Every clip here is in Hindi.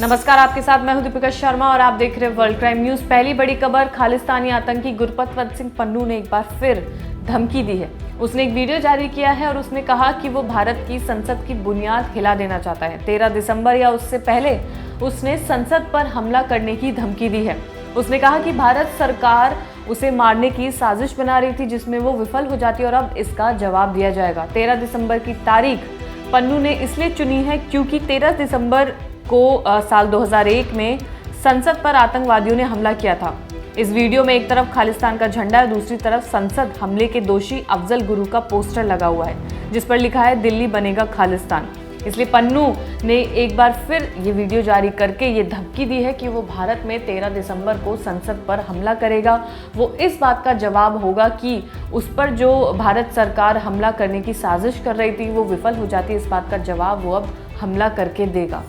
नमस्कार, आपके साथ मैं हूं दीपिका शर्मा और आप देख रहे हैं वर्ल्ड क्राइम न्यूज। पहली बड़ी खबर, खालिस्तानी आतंकी गुरपतवंत सिंह पन्नू ने एक बार फिर धमकी दी है। उसने एक वीडियो जारी किया है और उसने कहा कि वो भारत की संसद की बुनियाद हिला देना चाहता है। 13 दिसंबर या उससे पहले उसने संसद पर हमला करने की धमकी दी है। उसने कहा कि भारत सरकार उसे मारने की साजिश बना रही थी, जिसमें वो विफल हो जाती और अब इसका जवाब दिया जाएगा। 13 दिसंबर की तारीख पन्नू ने इसलिए चुनी है क्योंकि 13 दिसंबर को साल 2001 में संसद पर आतंकवादियों ने हमला किया था। इस वीडियो में एक तरफ खालिस्तान का झंडा है, दूसरी तरफ संसद हमले के दोषी अफजल गुरु का पोस्टर लगा हुआ है, जिस पर लिखा है दिल्ली बनेगा खालिस्तान। इसलिए पन्नू ने एक बार फिर ये वीडियो जारी करके ये धमकी दी है कि वो भारत में 13 दिसंबर को संसद पर हमला करेगा। वो इस बात का जवाब होगा कि उस पर जो भारत सरकार हमला करने की साजिश कर रही थी वो विफल हो जाती है। इस बात का जवाब वो अब हमला करके देगा।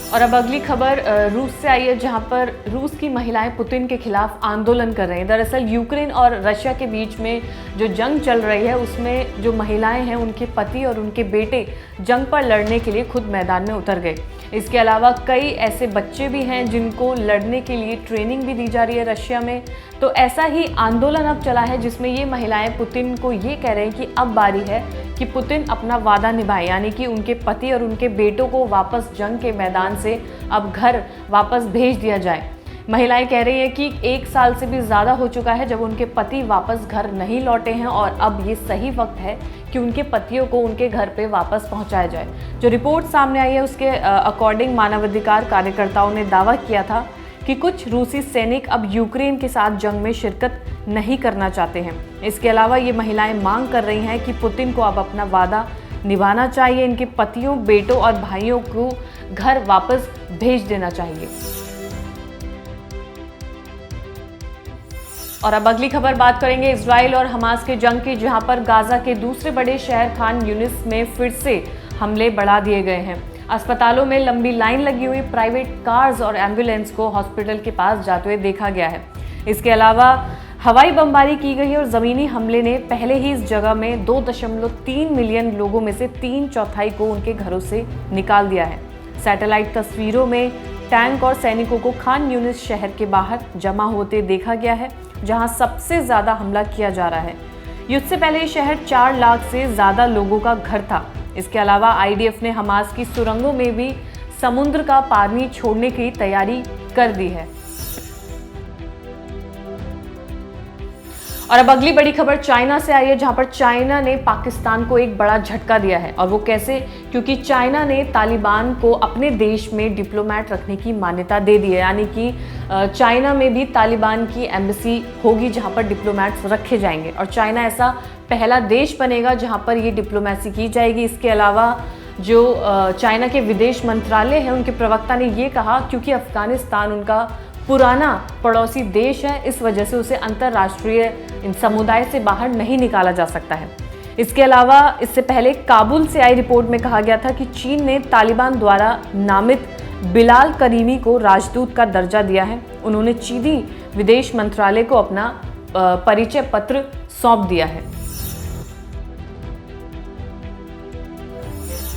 और अब अगली खबर रूस से आई है, जहां पर रूस की महिलाएं पुतिन के खिलाफ आंदोलन कर रही हैं। दरअसल यूक्रेन और रशिया के बीच में जो जंग चल रही है उसमें जो महिलाएं हैं उनके पति और उनके बेटे जंग पर लड़ने के लिए खुद मैदान में उतर गए। इसके अलावा कई ऐसे बच्चे भी हैं जिनको लड़ने के लिए ट्रेनिंग भी दी जा रही है रशिया में। तो ऐसा ही आंदोलन अब चला है जिसमें ये महिलाएं पुतिन को ये कह रहे हैं कि अब बारी है कि पुतिन अपना वादा निभाए, यानी कि उनके पति और उनके बेटों को वापस जंग के मैदान से अब घर वापस भेज दिया जाए। महिलाएं कह रही हैं कि 1 साल से भी ज़्यादा हो चुका है जब उनके पति वापस घर नहीं लौटे हैं और अब ये सही वक्त है कि उनके पतियों को उनके घर पे वापस पहुंचाया जाए। जो रिपोर्ट सामने आई है उसके अकॉर्डिंग मानवाधिकार कार्यकर्ताओं ने दावा किया था कि कुछ रूसी सैनिक अब यूक्रेन के साथ जंग में शिरकत नहीं करना चाहते हैं। इसके अलावा ये महिलाएं मांग कर रही हैं कि पुतिन को अब अपना वादा निभाना चाहिए, इनके पतियों, बेटों और भाइयों को घर वापस भेज देना चाहिए। और अब अगली खबर बात करेंगे इजराइल और हमास के जंग की, जहां पर गाजा के दूसरे बड़े शहर खान यूनिस में फिर से हमले बढ़ा दिए गए हैं। अस्पतालों में लंबी लाइन लगी हुई, प्राइवेट कार्स और एम्बुलेंस को हॉस्पिटल के पास जाते हुए देखा गया है। इसके अलावा हवाई बमबारी की गई और ज़मीनी हमले ने पहले ही इस जगह में 2.3 मिलियन लोगों में से 3/4 को उनके घरों से निकाल दिया है। सैटेलाइट तस्वीरों में टैंक और सैनिकों को खान यूनिस शहर के बाहर जमा होते देखा गया है, जहां सबसे ज़्यादा हमला किया जा रहा है। युद्ध से पहले ये शहर 4 लाख से ज़्यादा लोगों का घर था। इसके अलावा आईडीएफ ने हमास की सुरंगों में भी समुद्र का पानी छोड़ने की तैयारी कर दी है। और अब अगली बड़ी खबर चाइना से आई है, जहां पर चाइना ने पाकिस्तान को एक बड़ा झटका दिया है। और वो कैसे? क्योंकि चाइना ने तालिबान को अपने देश में डिप्लोमेट रखने की मान्यता दे दी है, यानी कि चाइना में भी तालिबान की एम्बेसी होगी जहां पर डिप्लोमेट्स रखे जाएंगे और चाइना ऐसा पहला देश बनेगा जहां पर ये डिप्लोमेसी की जाएगी। इसके अलावा जो चाइना के विदेश मंत्रालय है उनके प्रवक्ता ने ये कहा क्योंकि अफगानिस्तान उनका पुराना पड़ोसी देश है, इस वजह से उसे अंतर्राष्ट्रीय समुदाय से बाहर नहीं निकाला जा सकता है। इसके अलावा इससे पहले काबुल से आई रिपोर्ट में कहा गया था कि चीन ने तालिबान द्वारा नामित बिलाल करीमी को राजदूत का दर्जा दिया है। उन्होंने चीनी विदेश मंत्रालय को अपना परिचय पत्र सौंप दिया है।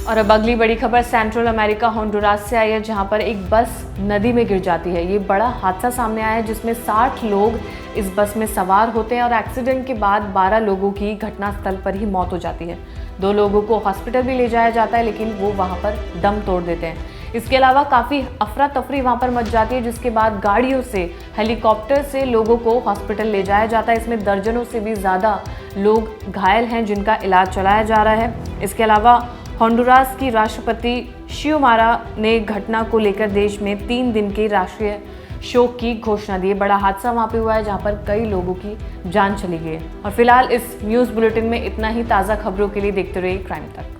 और अब अगली बड़ी खबर सेंट्रल अमेरिका होंडुरास से आई है, जहां पर एक बस नदी में गिर जाती है। ये बड़ा हादसा सामने आया है जिसमें 60 लोग इस बस में सवार होते हैं और एक्सीडेंट के बाद 12 लोगों की घटनास्थल पर ही मौत हो जाती है। 2 लोगों को हॉस्पिटल भी ले जाया जाता है, लेकिन वो वहां पर दम तोड़ देते हैं। इसके अलावा काफ़ी अफरा तफरी वहाँ पर मच जाती है, जिसके बाद गाड़ियों से, हेलीकॉप्टर से लोगों को हॉस्पिटल ले जाया जाता है। इसमें दर्जनों से भी ज़्यादा लोग घायल हैं जिनका इलाज चलाया जा रहा है। इसके अलावा होंडुरास की राष्ट्रपति शियोमारा ने घटना को लेकर देश में 3 दिन के राष्ट्रीय शोक की घोषणा दी है। बड़ा हादसा वहाँ पे हुआ है जहाँ पर कई लोगों की जान चली गई है। और फिलहाल इस न्यूज़ बुलेटिन में इतना ही। ताज़ा खबरों के लिए देखते रहिए क्राइम तक।